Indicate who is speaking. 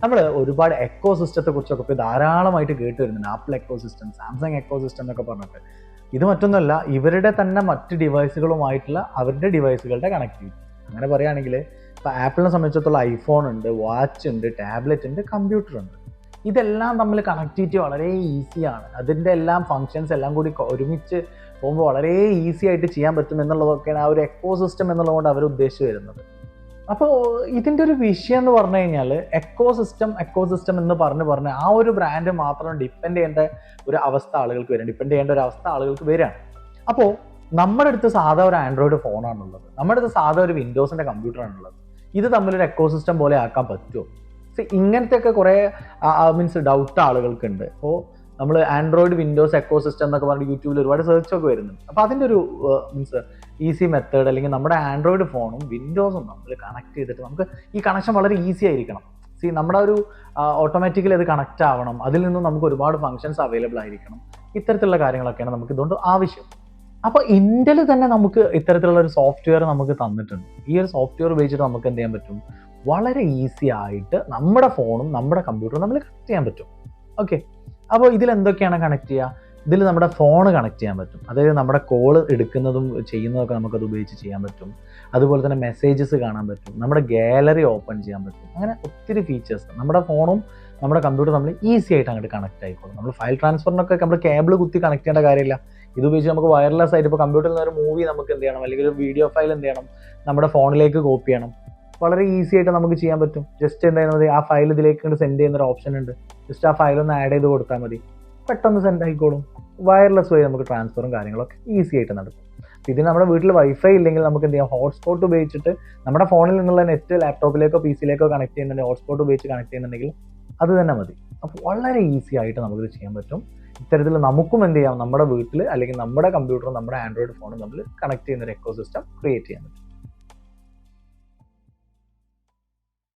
Speaker 1: നമ്മൾ ഒരുപാട് എക്കോ സിസ്റ്റത്തെ കുറിച്ചൊക്കെ ഇപ്പോൾ ധാരാളമായിട്ട് കേട്ട് വരുന്നുണ്ട്. Apple ecosystem, Samsung ecosystem എന്നൊക്കെ പറഞ്ഞിട്ട്. ഇത് മറ്റൊന്നുമല്ല, ഇവരുടെ തന്നെ മറ്റ് ഡിവൈസുകളുമായിട്ടുള്ള അവരുടെ ഡിവൈസുകളുടെ കണക്ടിവിറ്റി. അങ്ങനെ പറയുകയാണെങ്കിൽ ഇപ്പോൾ ആപ്പിളിനെ സംബന്ധിച്ചിടത്തോളം ഐഫോൺ ഉണ്ട്, വാച്ച് ഉണ്ട്, ടാബ്ലറ്റ് ഉണ്ട്, കമ്പ്യൂട്ടർ ഉണ്ട്. ഇതെല്ലാം തമ്മിൽ കണക്ടിവിറ്റി വളരെ ഈസിയാണ്. അതിൻ്റെ എല്ലാം ഫങ്ഷൻസ് എല്ലാം കൂടി ഒരുമിച്ച് പോകുമ്പോൾ വളരെ ഈസി ആയിട്ട് ചെയ്യാൻ പറ്റും എന്നുള്ളതൊക്കെയാണ് ആ ഒരു എക്കോ സിസ്റ്റം എന്നുള്ളതുകൊണ്ട് അവർ ഉദ്ദേശിച്ച് വരുന്നത്. അപ്പോൾ ഇതിൻ്റെ ഒരു വിഷയം എന്ന് പറഞ്ഞു കഴിഞ്ഞാൽ എക്കോ സിസ്റ്റം എന്ന് പറഞ്ഞ് ആ ഒരു ബ്രാൻഡ് മാത്രം ഡിപ്പെൻഡ് ചെയ്യേണ്ട ഒരു അവസ്ഥ ആളുകൾക്ക് വരികയാണ്. അപ്പോൾ നമ്മുടെ അടുത്ത് സാധാ ഒരു ആൻഡ്രോയിഡ് ഫോണാണുള്ളത്, നമ്മുടെ അടുത്ത് സാധാ ഒരു വിൻഡോസിൻ്റെ കമ്പ്യൂട്ടറാണുള്ളത്. ഇത് തമ്മിലൊരു എക്കോ സിസ്റ്റം പോലെ ആക്കാൻ പറ്റുമോ? ഇങ്ങനത്തെയൊക്കെ കുറേ ഡൗട്ട് ആളുകൾക്കുണ്ട്. അപ്പോൾ നമ്മൾ ആൻഡ്രോയിഡ് വിൻഡോസ് എക്കോ സിസ്റ്റം എന്നൊക്കെ പറഞ്ഞ് യൂട്യൂബിൽ ഒരുപാട് സെർച്ചൊക്കെ വരുന്നുണ്ട്. അപ്പോൾ അതിൻ്റെ ഒരു ഈസി മെത്തേഡ്, അല്ലെങ്കിൽ നമ്മുടെ ആൻഡ്രോയിഡ് ഫോണും വിൻഡോസും നമ്മൾ കണക്ട് ചെയ്തിട്ട് നമുക്ക് ഈ കണക്ഷൻ വളരെ ഈസി ആയിരിക്കണം. നമ്മുടെ ഒരു ഓട്ടോമാറ്റിക്കലി അത് കണക്റ്റ് ആവണം, അതിൽ നിന്നും നമുക്ക് ഒരുപാട് ഫങ്ഷൻസ് അവൈലബിൾ ആയിരിക്കണം. ഇത്തരത്തിലുള്ള കാര്യങ്ങളൊക്കെയാണ് നമുക്ക് ഇതുകൊണ്ട് ആവശ്യം. അപ്പോൾ ഇന്റൽ തന്നെ നമുക്ക് ഇത്തരത്തിലുള്ള ഒരു സോഫ്റ്റ്വെയർ നമുക്ക് തന്നിട്ടുണ്ട്. ഈ ഒരു സോഫ്റ്റ്വെയർ ഉപയോഗിച്ചിട്ട് നമുക്ക് എന്ത് ചെയ്യാൻ പറ്റും? വളരെ ഈസി ആയിട്ട് നമ്മുടെ ഫോണും നമ്മുടെ കമ്പ്യൂട്ടറും നമ്മൾ കണക്ട് ചെയ്യാൻ പറ്റും. ഓക്കെ, അപ്പോൾ ഇതിൽ എന്തൊക്കെയാണ് കണക്ട് ചെയ്യുക? ഇതിൽ നമ്മുടെ ഫോൺ കണക്ട് ചെയ്യാൻ പറ്റും. അതായത് നമ്മുടെ കോള് എടുക്കുന്നതും ചെയ്യുന്നതൊക്കെ നമുക്കത് ഉപയോഗിച്ച് ചെയ്യാൻ പറ്റും. അതുപോലെ തന്നെ മെസ്സേജസ് കാണാൻ പറ്റും, നമ്മുടെ ഗാലറി ഓപ്പൺ ചെയ്യാൻ പറ്റും. അങ്ങനെ ഒത്തിരി ഫീച്ചേഴ്സ് നമ്മുടെ ഫോണും നമ്മുടെ കമ്പ്യൂട്ടറും നമ്മൾ ഈസി ആയിട്ട് അങ്ങോട്ട് കണക്ട് ആയിക്കോളും. നമ്മൾ ഫയൽ ട്രാൻസ്ഫറിനൊക്കെ നമ്മൾ കേബിൾ കുത്തി കണക്ട് ചെയ്യേണ്ട കാര്യമില്ല. ഇത് ഉപയോഗിച്ച് നമുക്ക് വയർലെസ് ആയിട്ട് ഇപ്പോൾ കമ്പ്യൂട്ടറിൽ നിന്ന് ഒരു മൂവി നമുക്ക് എന്ത് ചെയ്യണം, അല്ലെങ്കിൽ ഒരു വീഡിയോ ഫയൽ എന്ത് ചെയ്യണം, നമ്മുടെ ഫോണിലേക്ക് കോപ്പി ചെയ്യണം. വളരെ ഈസി ആയിട്ട് നമുക്ക് ചെയ്യാൻ പറ്റും. ജസ്റ്റ് എന്താ ചെയ്യുന്നത്, ആ ഫയൽ ഇതിലേക്ക് സെൻഡ് ചെയ്യുന്നൊരു ഓപ്ഷൻ ഉണ്ട്. ജസ്റ്റ് ആ ഫയൽ ഒന്ന് ആഡ് ചെയ്ത് കൊടുത്താൽ മതി, പെട്ടെന്ന് സെൻഡ് ആയിക്കോളും. വയർലെസ് വഴി നമുക്ക് ട്രാൻസ്ഫറും കാര്യങ്ങളൊക്കെ ഈസി ആയിട്ട് നടക്കും. ഇതിന് നമ്മുടെ വീട്ടിൽ വൈഫൈ ഇല്ലെങ്കിൽ നമുക്ക് എന്ത് ചെയ്യാം, ഹോട്ട്സ്പോട്ട് ഉപയോഗിച്ചിട്ട് നമ്മുടെ ഫോണിൽ നിന്നുള്ള നെറ്റ് ലാപ്ടോപ്പിലേക്കോ പി സിയിലേക്കോ കണക്ട് ചെയ്യുന്നുണ്ടെങ്കിൽ, ഹോട്ട്സ്പോട്ട് ഉപയോഗിച്ച് കണക്ട് ചെയ്യുന്നുണ്ടെങ്കിൽ അത് തന്നെ മതി. അപ്പോൾ വളരെ ഈസി ആയിട്ട് നമുക്കിത് ചെയ്യാൻ പറ്റും. ഇത്തരത്തിൽ നമുക്കും എന്ത് ചെയ്യാം, നമ്മുടെ വീട്ടിൽ അല്ലെങ്കിൽ നമ്മുടെ കമ്പ്യൂട്ടറും നമ്മുടെ ആൻഡ്രോയിഡ് ഫോണും നമ്മൾ കണക്ട് ചെയ്യുന്ന ഒരു എക്കോ സിസ്റ്റം ക്രിയേറ്റ് ചെയ്യാൻ പറ്റും.